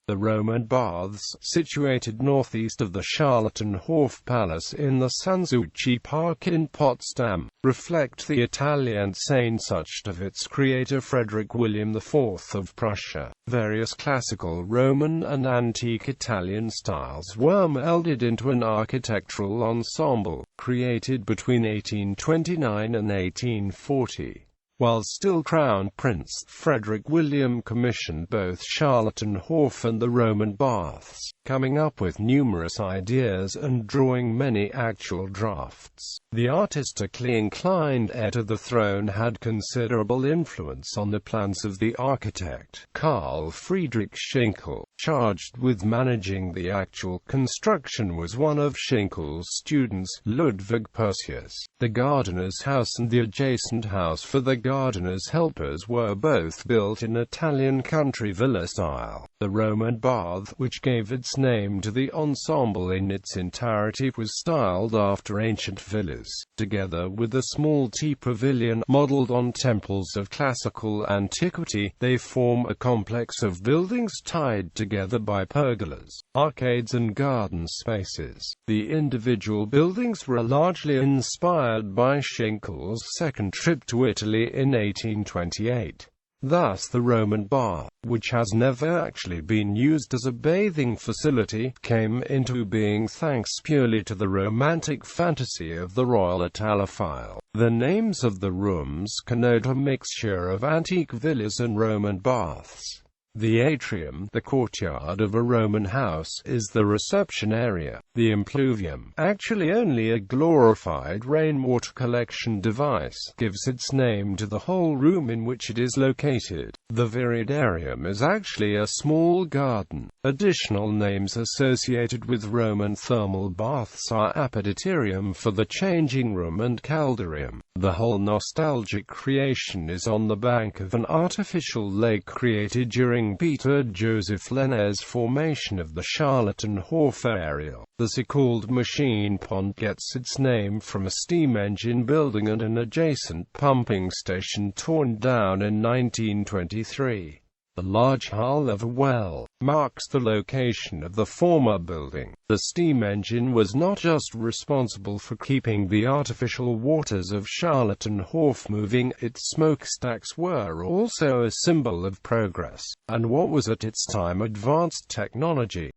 The Roman baths, situated northeast of the Charlottenhof Palace in the Sanssouci Park in Potsdam, reflect the Italiensehnsucht of its creator Frederick William IV of Prussia. Various classical Roman and antique Italian styles were melded into an architectural ensemble, created between 1829 and 1840. While still Crown Prince, Frederick William commissioned both Charlottenhof and the Roman baths, coming up with numerous ideas and drawing many actual drafts. The artistically inclined heir to the throne had considerable influence on the plans of the architect, Karl Friedrich Schinkel. Charged with managing the actual construction was one of Schinkel's students, Ludwig Persius. The gardener's house and the adjacent house for the gardener's helpers were both built in Italian country villa style. The Roman bath, which gave its name to the ensemble in its entirety, was styled after ancient villas, together with a small tea pavilion modeled on temples of classical antiquity. They form a complex of buildings tied together by pergolas, arcades and garden spaces. The individual buildings were largely inspired by Schinkel's second trip to Italy in 1828. Thus the Roman bath, which has never actually been used as a bathing facility, came into being thanks purely to the romantic fantasy of the royal Italophile. The names of the rooms connote a mixture of antique villas and Roman baths. The atrium, the courtyard of a Roman house, is the reception area. The impluvium, actually only a glorified rainwater collection device, gives its name to the whole room in which it is located. The viridarium is actually a small garden. Additional names associated with Roman thermal baths are apoditerium for the changing room and caldarium. The whole nostalgic creation is on the bank of an artificial lake created during Peter Joseph Lenné's formation of the Charlottenhof area. The so-called machine pond gets its name from a steam engine building and an adjacent pumping station torn down in 1923. The large hull of a well marks the location of the former building. The steam engine was not just responsible for keeping the artificial waters of Charlottenhof moving, its smokestacks were also a symbol of progress, and what was at its time advanced technology.